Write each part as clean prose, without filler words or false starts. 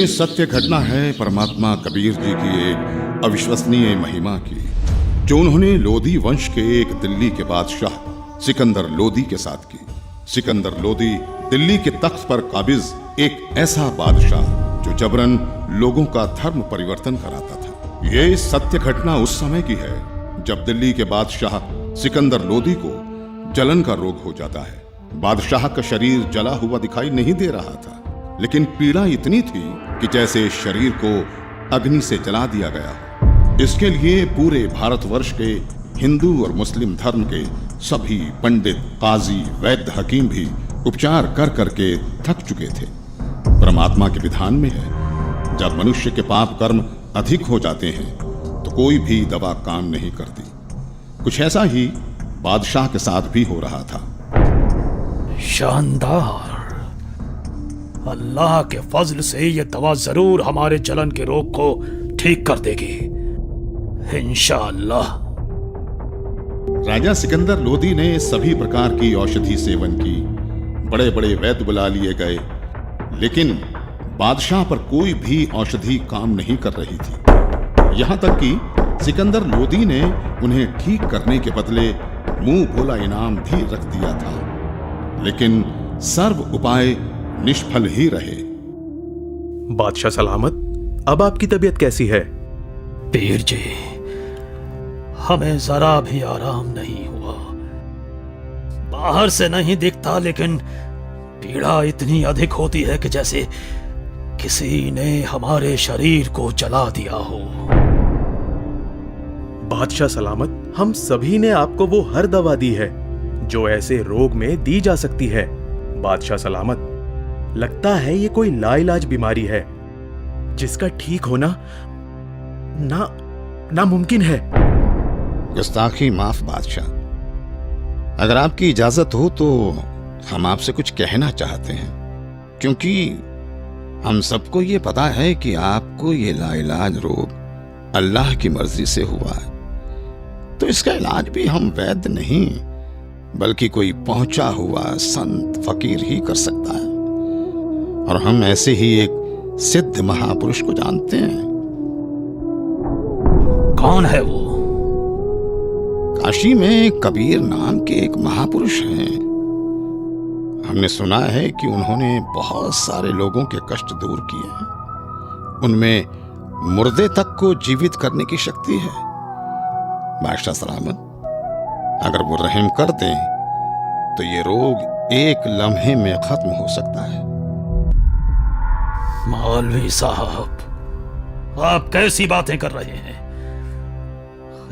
ये सत्य घटना है परमात्मा कबीर जी की एक अविश्वसनीय महिमा की, जो उन्होंने लोधी वंश के एक दिल्ली के बादशाह सिकंदर लोधी के साथ की। सिकंदर लोधी दिल्ली के तख्त पर काबिज एक ऐसा बादशाह जो जबरन लोगों का धर्म परिवर्तन कराता था। ये सत्य घटना उस समय की है जब दिल्ली के बादशाह सिकंदर लोधी को जलन का रोग हो जाता है। बादशाह का शरीर जला हुआ दिखाई नहीं दे रहा था, लेकिन पीड़ा इतनी थी कि जैसे शरीर को अग्नि से जला दिया गया हो। इसके लिए पूरे भारतवर्ष के हिंदू और मुस्लिम धर्म के सभी पंडित, काजी, वैद्य, हकीम भी उपचार कर करके थक चुके थे। परमात्मा के विधान में है, जब मनुष्य के पाप कर्म अधिक हो जाते हैं तो कोई भी दवा काम नहीं करती। कुछ ऐसा ही बादशाह के साथ भी हो रहा था। शानदार। अल्लाह के फजल से ये दवा जरूर हमारे जलन के रोग को ठीक कर देगी, इंशाअल्लाह। राजा सिकंदर लोधी ने सभी प्रकार की औषधि सेवन की, बड़े बड़े वैद्य बुला लिए गए, लेकिन बादशाह पर कोई भी औषधि काम नहीं कर रही थी। यहां तक कि सिकंदर लोधी ने उन्हें ठीक करने के बदले मुंह बोला इनाम भी रख दिया था, लेकिन सर्व उपाय निष्फल ही रहे। बादशाह सलामत, अब आपकी तबीयत कैसी है? पीर जी, हमें जरा भी आराम नहीं हुआ। बाहर से नहीं दिखता, लेकिन पीड़ा इतनी अधिक होती है कि जैसे किसी ने हमारे शरीर को जला दिया हो। बादशाह सलामत, हम सभी ने आपको वो हर दवा दी है जो ऐसे रोग में दी जा सकती है। बादशाह सलामत, लगता है ये कोई लाइलाज बीमारी है जिसका ठीक होना नामुमकिन है। गुस्ताखी माफ बादशाह, अगर आपकी इजाजत हो तो हम आपसे कुछ कहना चाहते हैं, क्योंकि हम सबको ये पता है कि आपको ये लाइलाज रोग अल्लाह की मर्जी से हुआ है, तो इसका इलाज भी हम वैद्य नहीं बल्कि कोई पहुंचा हुआ संत फकीर ही कर सकता है। और हम ऐसे ही एक सिद्ध महापुरुष को जानते हैं। कौन है वो? काशी में कबीर नाम के एक महापुरुष हैं। हमने सुना है कि उन्होंने बहुत सारे लोगों के कष्ट दूर किए हैं। उनमें मुर्दे तक को जीवित करने की शक्ति है। बादशाह सलामत, अगर वो रहम कर दें तो ये रोग एक लम्हे में खत्म हो सकता है। मौलवी साहब, आप कैसी बातें कर रहे हैं?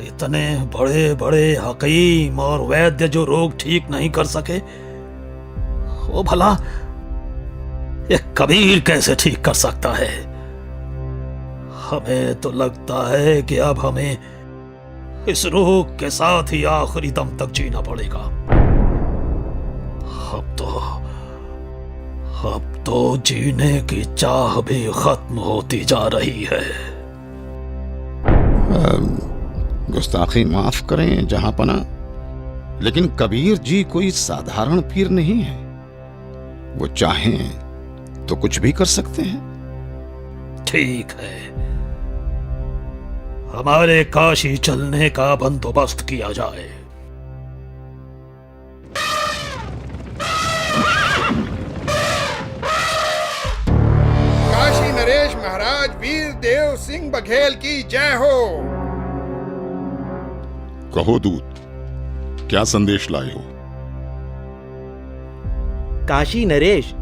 इतने बड़े बड़े हकीम और वैद्य जो रोग ठीक नहीं कर सके, वो भला ये कबीर कैसे ठीक कर सकता है? हमें तो लगता है कि अब हमें इस रोग के साथ ही आखिरी दम तक जीना पड़ेगा। अब तो जीने की चाह भी खत्म होती जा रही है। गुस्ताखी माफ करें जहांपना, लेकिन कबीर जी कोई साधारण पीर नहीं है। वो चाहें तो कुछ भी कर सकते हैं। ठीक है, हमारे काशी चलने का बंदोबस्त किया जाए। काशी नरेश महाराज वीर देव सिंह बघेल की जय हो। कहो दूत, क्या संदेश लाए हो? काशी नरेश,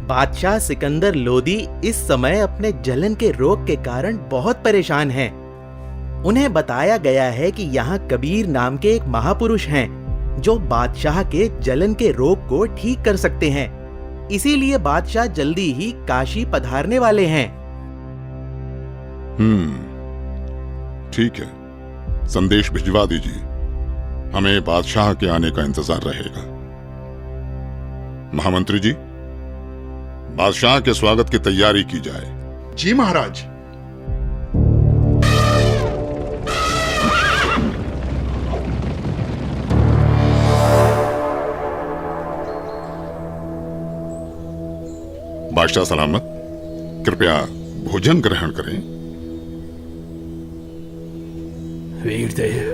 बादशाह सिकंदर लोधी इस समय अपने जलन के रोग के कारण बहुत परेशान हैं। उन्हें बताया गया है कि यहाँ कबीर नाम के एक महापुरुष हैं जो बादशाह के जलन के रोग को ठीक कर सकते हैं। इसीलिए बादशाह जल्दी ही काशी पधारने वाले हैं। ठीक है, संदेश भिजवा दीजिए। हमें बादशाह के आने का इंतजार रहेगा। महामंत्री जी, बादशाह के स्वागत की तैयारी की जाए। जी महाराज। बादशाह सलामत, कृपया भोजन ग्रहण करें। वीरदेव,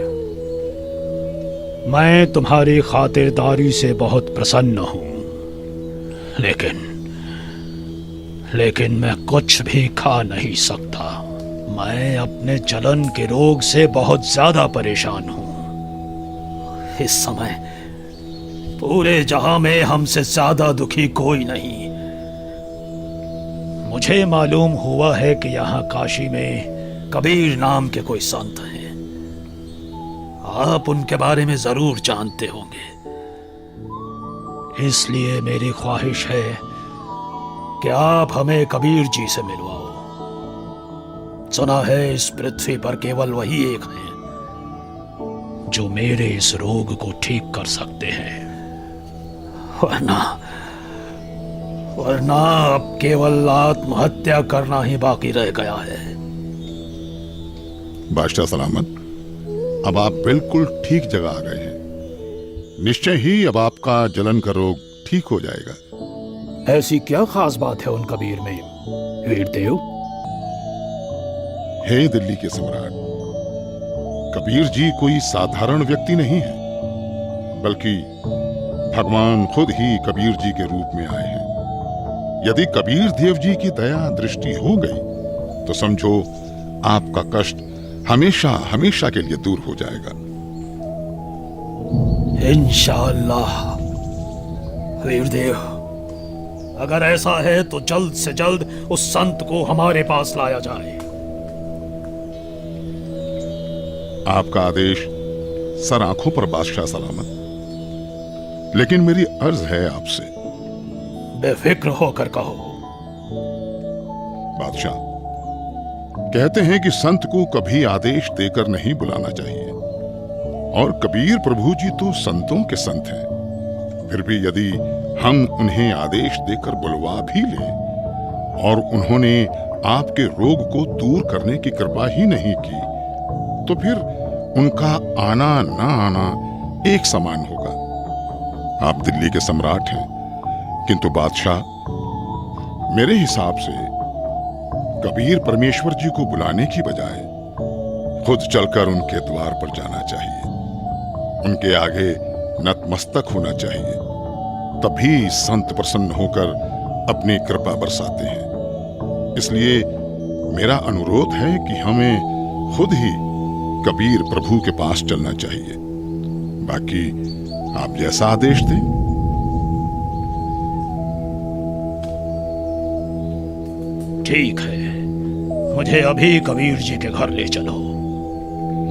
मैं तुम्हारी खातिरदारी से बहुत प्रसन्न हूं, लेकिन मैं कुछ भी खा नहीं सकता। मैं अपने जलन के रोग से बहुत ज्यादा परेशान हूं। इस समय पूरे जहां में हमसे ज्यादा दुखी कोई नहीं। मुझे मालूम हुआ है कि यहाँ काशी में कबीर नाम के कोई संत हैं। आप उनके बारे में जरूर जानते होंगे, इसलिए मेरी ख्वाहिश है कि आप हमें कबीर जी से मिलवाओ। सुना है इस पृथ्वी पर केवल वही एक हैं जो मेरे इस रोग को ठीक कर सकते हैं, वरना अब केवल आत्महत्या करना ही बाकी रह गया है। बादशाह सलामत, अब आप बिल्कुल ठीक जगह आ गए हैं। निश्चय ही अब आपका जलन का रोग ठीक हो जाएगा। ऐसी क्या खास बात है उन कबीर में, वीरदेव? हे दिल्ली के सम्राट, कबीर जी कोई साधारण व्यक्ति नहीं है, बल्कि भगवान खुद ही कबीर जी के रूप में आए हैं। यदि कबीर देव जी की दया दृष्टि हो गई तो समझो आपका कष्ट हमेशा हमेशा के लिए दूर हो जाएगा। इंशाअल्लाह। वीरदेव, अगर ऐसा है तो जल्द से जल्द उस संत को हमारे पास लाया जाए। आपका आदेश सर आंखों पर बादशाह सलामत। लेकिन मेरी अर्ज है आपसे। बेफिक्र होकर कहो। बादशाह, कहते हैं कि संत को कभी आदेश देकर नहीं बुलाना चाहिए, और कबीर प्रभु जी तो संतों के संत हैं। फिर भी यदि हम उन्हें आदेश देकर बुलवा भी लें और उन्होंने आपके रोग को दूर करने की कृपा ही नहीं की, तो फिर उनका आना ना आना एक समान होगा। आप दिल्ली के सम्राट हैं, किंतु बादशाह, मेरे हिसाब से कबीर परमेश्वर जी को बुलाने की बजाय खुद चलकर उनके द्वार पर जाना चाहिए। उनके आगे नतमस्तक होना चाहिए, तभी संत प्रसन्न होकर अपनी कृपा बरसाते हैं। इसलिए मेरा अनुरोध है कि हमें खुद ही कबीर प्रभु के पास चलना चाहिए। बाकी आप जैसा आदेश दें। ठीक है, मुझे अभी कबीर जी के घर ले चलो।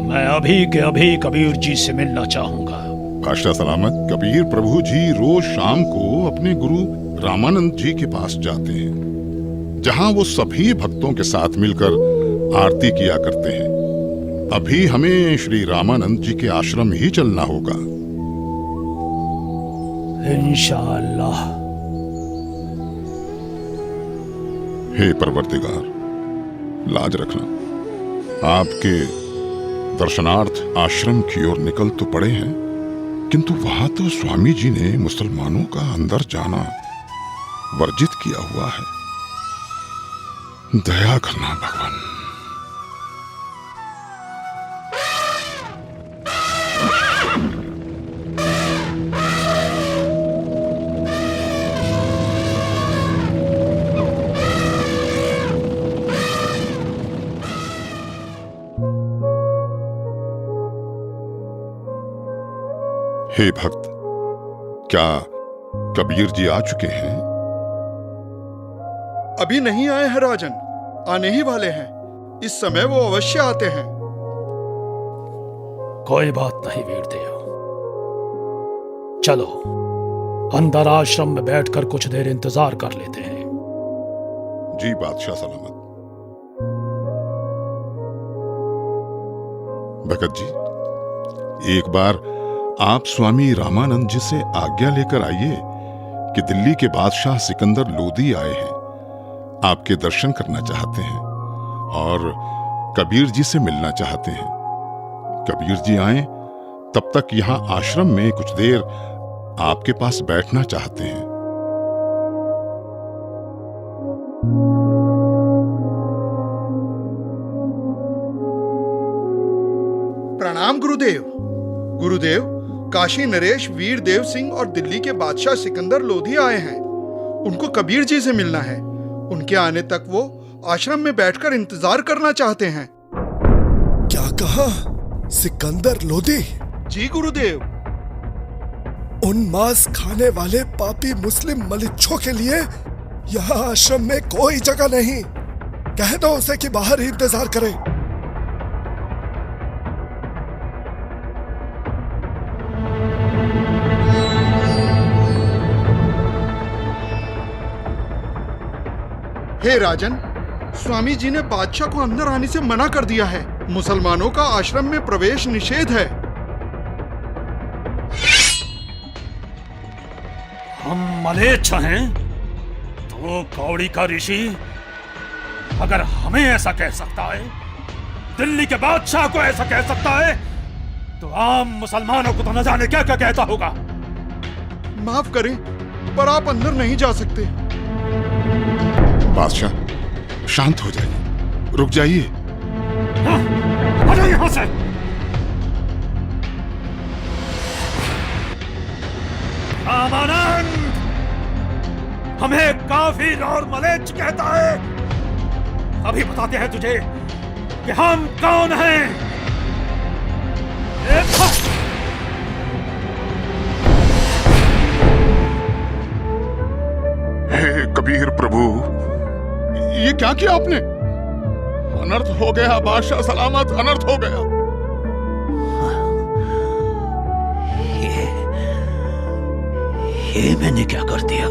मैं अभी के अभी कबीर जी से मिलना चाहूंगा। बादशाह सलामत, कबीर प्रभु जी रोज शाम को अपने गुरु रामानंद जी के पास जाते हैं, जहां वो सभी भक्तों के साथ मिलकर आरती किया करते हैं। अभी हमें श्री रामानंद जी के आश्रम ही चलना होगा। इंशाअल्लाह। हे परवरदिगार, लाज रखना। आपके दर्शनार्थ आश्रम की ओर निकल तो पड़े हैं, किंतु वहां तो स्वामी जी ने मुसलमानों का अंदर जाना वर्जित किया हुआ है। दया करना भगवान। हे भक्त, क्या कबीर जी आ चुके हैं? अभी नहीं आए हैं राजन, आने ही वाले हैं। इस समय वो अवश्य आते हैं। कोई बात नहीं वीरदेव, चलो अंदर आश्रम में बैठकर कुछ देर इंतजार कर लेते हैं। जी बादशाह सलामत। भगत जी, एक बार आप स्वामी रामानंद जी से आज्ञा लेकर आइए कि दिल्ली के बादशाह सिकंदर लोदी आए हैं, आपके दर्शन करना चाहते हैं और कबीर जी से मिलना चाहते हैं। कबीर जी आए तब तक यहां आश्रम में कुछ देर आपके पास बैठना चाहते हैं। गुरुदेव, गुरुदेव, काशी नरेश वीर देव सिंह और दिल्ली के बादशाह सिकंदर लोधी आए हैं। उनको कबीर जी से मिलना है। उनके आने तक वो आश्रम में बैठकर इंतजार करना चाहते हैं। क्या कहा? सिकंदर लोधी? जी गुरुदेव। उन मांस खाने वाले पापी मुस्लिम मलिच्छों के लिए यहाँ आश्रम में कोई जगह नहीं। कह दो उसे कि बाहर ही इंतजार करे। हे राजन, स्वामी जी ने बादशाह को अंदर आने से मना कर दिया है। मुसलमानों का आश्रम में प्रवेश निषेध है। हम मलेच्छ हैं तो कौड़ी का ऋषि अगर हमें ऐसा कह सकता है, दिल्ली के बादशाह को ऐसा कह सकता है, तो आम मुसलमानों को तो न जाने क्या क्या कहता होगा। माफ करें, पर आप अंदर नहीं जा सकते। बादशाह शांत हो जाइए, रुक जाइए। हटो यहां से। रामानंद हमें काफिर और मलेच्छ कहता है। अभी बताते हैं तुझे कि हम कौन हैं। हे कबीर प्रभु, ये क्या किया आपने? अनर्थ हो गया बादशाह सलामत, अनर्थ हो गया। ये मैंने क्या कर दिया?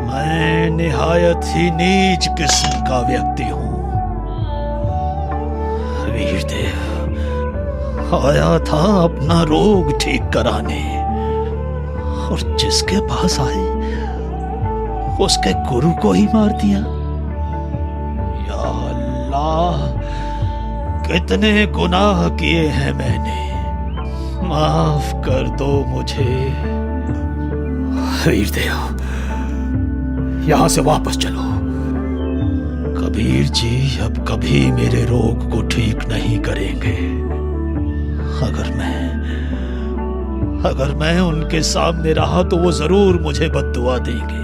मैं निहायत ही नीच किस्म का व्यक्ति हूं। वीरदेव आया था अपना रोग ठीक कराने, और जिसके पास आए उसके गुरु को ही मार दिया। या अल्लाह, कितने गुनाह किए हैं मैंने, माफ कर दो मुझे। वीरदेव यहां से वापस चलो। कबीर जी अब कभी मेरे रोग को ठीक नहीं करेंगे। अगर मैं उनके सामने रहा तो वो जरूर मुझे बद्दुआ देंगे।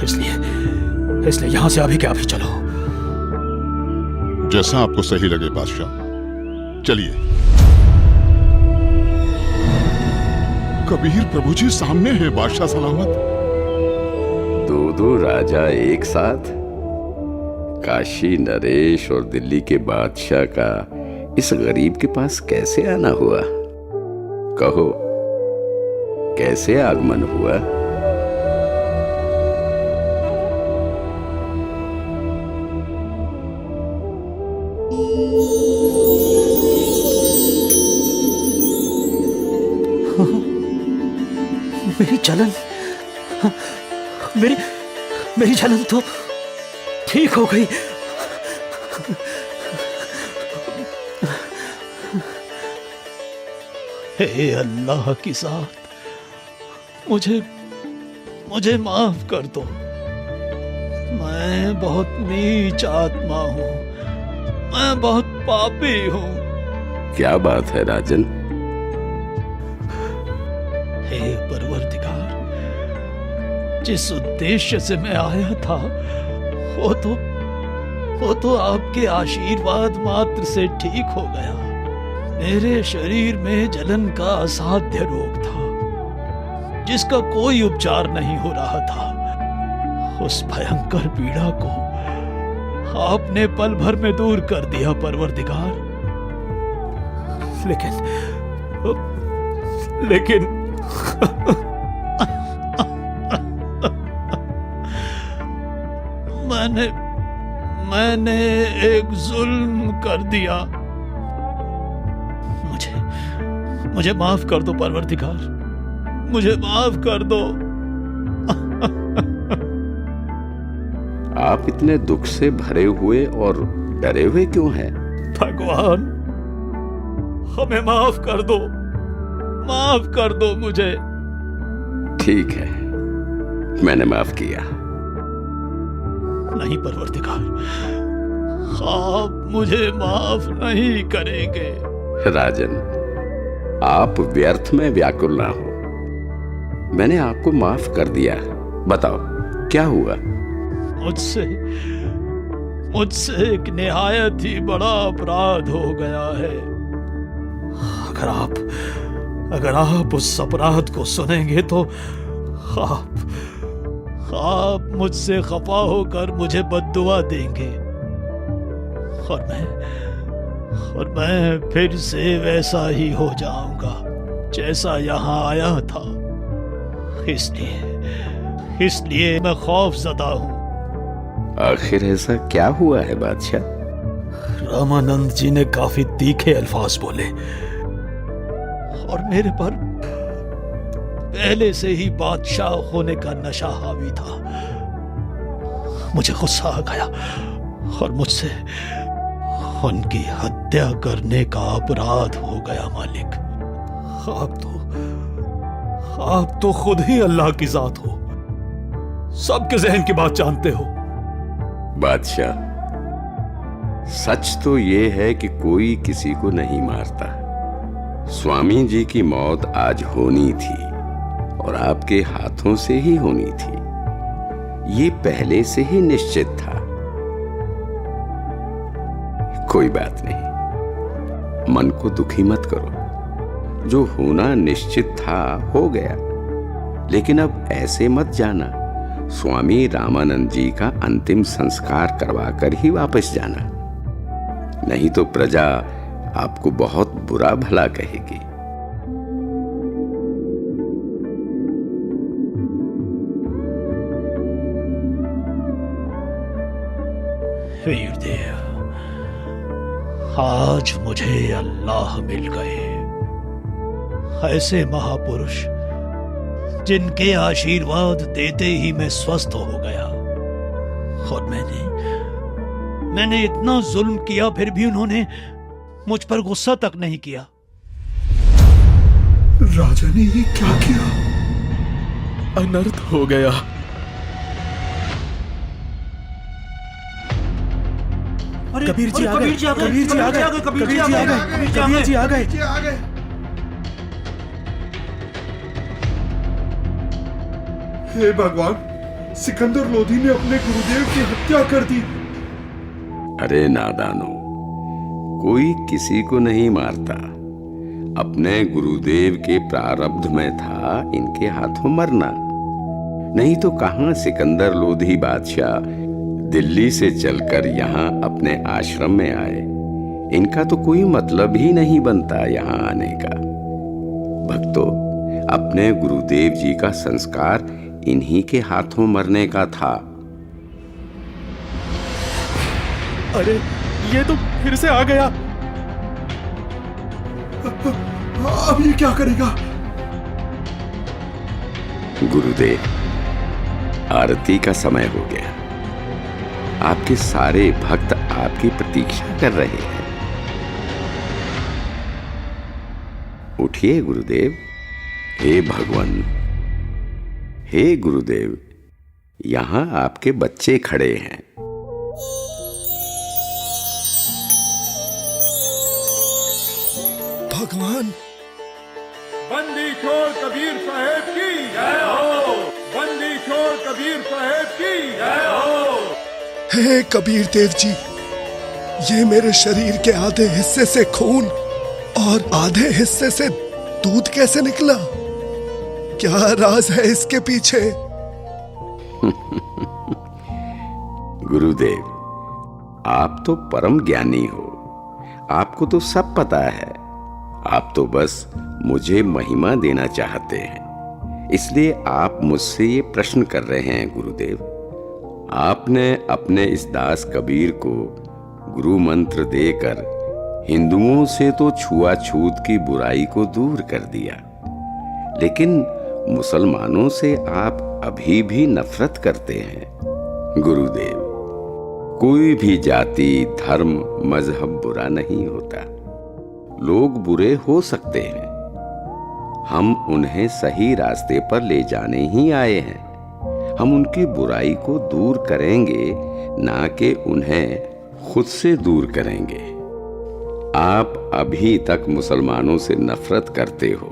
इसलिए यहां से अभी के अभी चलो। जैसा आपको सही लगे बादशाह, चलिए। कबीर प्रभु जी सामने है बादशाह सलामत। दो राजा एक साथ? काशी नरेश और दिल्ली के बादशाह का इस गरीब के पास कैसे आना हुआ? कहो, कैसे आगमन हुआ? मेरी जलन, मेरी जलन तो ठीक हो गई। हे अल्लाह की साथ, मुझे माफ कर दो। मैं बहुत नीच आत्मा हूं, मैं बहुत पापी हूं। क्या बात है राजन? हे परवरदिगार, जिस उद्देश्य से मैं आया था वो तो आपके आशीर्वाद मात्र से ठीक हो गया। मेरे शरीर में जलन का असाध्य रोग था, जिसका कोई उपचार नहीं हो रहा था। उस भयंकर पीड़ा को आपने पल भर में दूर कर दिया परवरदिगार। लेकिन मैंने एक जुल्म कर दिया। मुझे माफ कर दो परवरदिगार, मुझे माफ कर दो। आप इतने दुख से भरे हुए और डरे हुए क्यों हैं? भगवान, हमें माफ कर दो मुझे। ठीक है, मैंने माफ किया। नहीं परवरदिगार, आप मुझे माफ नहीं करेंगे। राजन, आप व्यर्थ में व्याकुल ना हो। मैंने आपको माफ कर दिया। बताओ क्या हुआ? मुझसे एक निहायत ही बड़ा अपराध हो गया है। अगर आप उस अपराध को सुनेंगे तो आप मुझसे खफा होकर मुझे बद्दुआ देंगे और मैं फिर से वैसा ही हो जाऊंगा जैसा यहाँ आया था। इसलिए मैं खौफजदा हूँ। आखिर ऐसा क्या हुआ है बादशाह? रामानंद जी ने काफी तीखे अल्फाज बोले और मेरे पर पहले से ही बादशाह होने का नशा हावी था। मुझे गुस्सा आ गया और मुझसे उनकी हत्या करने का अपराध हो गया। मालिक, आप तो खुद ही अल्लाह की जात हो, सबके जहन की बात जानते हो। बादशाह, सच तो ये है कि कोई किसी को नहीं मारता। स्वामी जी की मौत आज होनी थी और आपके हाथों से ही होनी थी, ये पहले से ही निश्चित था। कोई बात नहीं, मन को दुखी मत करो। जो होना निश्चित था हो गया, लेकिन अब ऐसे मत जाना। स्वामी रामानंद जी का अंतिम संस्कार करवाकर ही वापस जाना, नहीं तो प्रजा आपको बहुत बुरा भला कहेगी। वीरदेव, आज मुझे अल्लाह मिल गए, ऐसे महापुरुष जिनके आशीर्वाद देते ही मैं स्वस्थ हो गया। और मैंने इतना जुल्म किया, फिर भी उन्होंने मुझ पर गुस्सा तक नहीं किया। राजा ने ये क्या किया? अनर्थ हो गया। कबीर जी आ गए, कबीर जी आ गए, कबीर जी आ गए, कबीर जी आ गए। हे भगवान, सिकंदर लोधी ने अपने गुरुदेव की हत्या कर दी। अरे नादानो, कोई किसी को नहीं मारता। अपने गुरुदेव के प्रारब्ध में था इनके हाथों मरना, नहीं तो कहां सिकंदर लोधी बादशाह दिल्ली से चलकर यहाँ अपने आश्रम में आए। इनका तो कोई मतलब ही नहीं बनता यहाँ आने का। भक्तों, अपने गुरुदेव जी का संस्कार इन्हीं के हाथों मरने का था। अरे ये तो फिर से आ गया। अब ये क्या करेगा? गुरुदेव, आरती का समय हो गया। आपके सारे भक्त आपकी प्रतीक्षा कर रहे हैं। उठिए गुरुदेव। हे भगवान, हे गुरुदेव, यहां आपके बच्चे खड़े हैं। भगवान, बंदी छोड़ कबीर साहेब की जय हो। बंदी छोड़ कबीर साहेब की जय हो। हे कबीर देव जी, ये मेरे शरीर के आधे हिस्से से खून और आधे हिस्से से दूध कैसे निकला? क्या राज है इसके पीछे? गुरुदेव, आप तो परम ज्ञानी हो, आपको तो सब पता है। आप तो बस मुझे महिमा देना चाहते हैं, इसलिए आप मुझसे ये प्रश्न कर रहे हैं। गुरुदेव, आपने अपने इस दास कबीर को गुरु मंत्र देकर हिंदुओं से तो छुआछूत की बुराई को दूर कर दिया, लेकिन मुसलमानों से आप अभी भी नफरत करते हैं। गुरुदेव, कोई भी जाति, धर्म, मजहब बुरा नहीं होता। लोग बुरे हो सकते हैं, हम उन्हें सही रास्ते पर ले जाने ही आए हैं। हम उनकी बुराई को दूर करेंगे, ना कि उन्हें खुद से दूर करेंगे। आप अभी तक मुसलमानों से नफरत करते हो,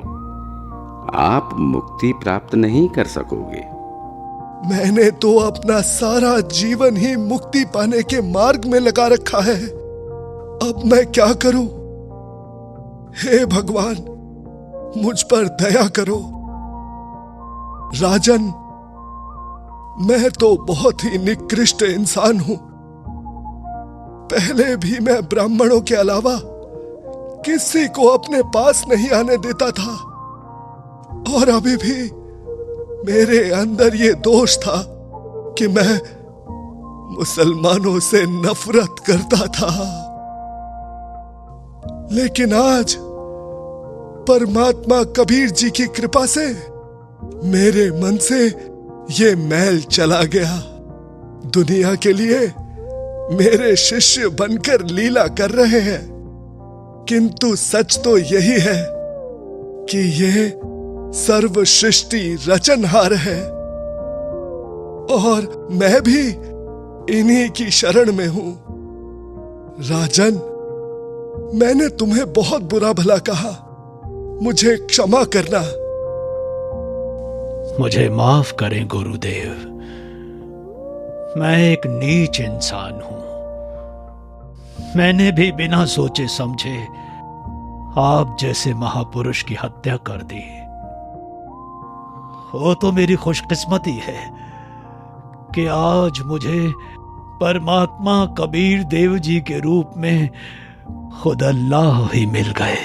आप मुक्ति प्राप्त नहीं कर सकोगे। मैंने तो अपना सारा जीवन ही मुक्ति पाने के मार्ग में लगा रखा है। अब मैं क्या करूं? हे भगवान, मुझ पर दया करो। राजन, मैं तो बहुत ही निकृष्ट इंसान हूं। पहले भी मैं ब्राह्मणों के अलावा किसी को अपने पास नहीं आने देता था, और अभी भी मेरे अंदर ये दोष था कि मैं मुसलमानों से नफरत करता था। लेकिन आज परमात्मा कबीर जी की कृपा से मेरे मन से ये मैल चला गया। दुनिया के लिए मेरे शिष्य बनकर लीला कर रहे हैं, किंतु सच तो यही है कि ये सर्व सृष्टि रचनहार है, और मैं भी इन्हीं की शरण में हूं। राजन, मैंने तुम्हें बहुत बुरा भला कहा, मुझे क्षमा करना। मुझे माफ करें गुरुदेव, मैं एक नीच इंसान हूं। मैंने भी बिना सोचे समझे आप जैसे महापुरुष की हत्या कर दी। वो तो मेरी खुशकिस्मती है कि आज मुझे परमात्मा कबीर देव जी के रूप में खुद अल्लाह ही मिल गए।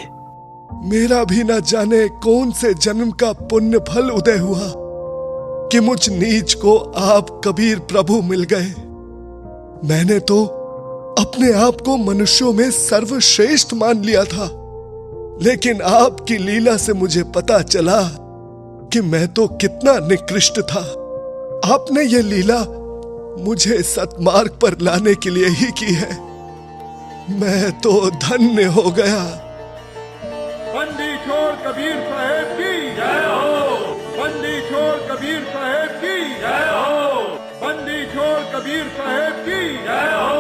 मेरा भी न जाने कौन से जन्म का पुण्य फल उदय हुआ कि मुझ नीच को आप कबीर प्रभु मिल गए। मैंने तो अपने आप को मनुष्यों में सर्वश्रेष्ठ मान लिया था, लेकिन आपकी लीला से मुझे पता चला कि मैं तो कितना निकृष्ट था। आपने ये लीला मुझे सतमार्ग पर लाने के लिए ही की है। मैं तो धन्य हो गया। बंदी छोड़ कबीर साहेब की जय हो। बंदी छोड़ कबीर साहेब की जय हो। बंदी छोड़ कबीर साहेब की जय हो।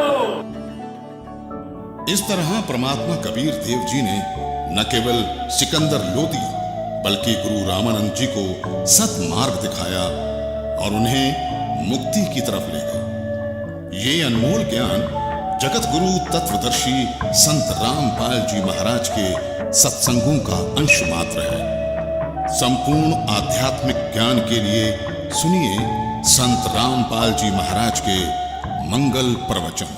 इस तरह परमात्मा कबीर देव जी ने न केवल सिकंदर लोदी बल्कि गुरु रामानंद जी को सतमार्ग दिखाया और उन्हें मुक्ति की तरफ ले गए। ये अनमोल ज्ञान जगत गुरु तत्वदर्शी संत रामपाल जी महाराज के सत्संगों का अंश मात्र है। संपूर्ण आध्यात्मिक ज्ञान के लिए सुनिए संत रामपाल जी महाराज के मंगल प्रवचन।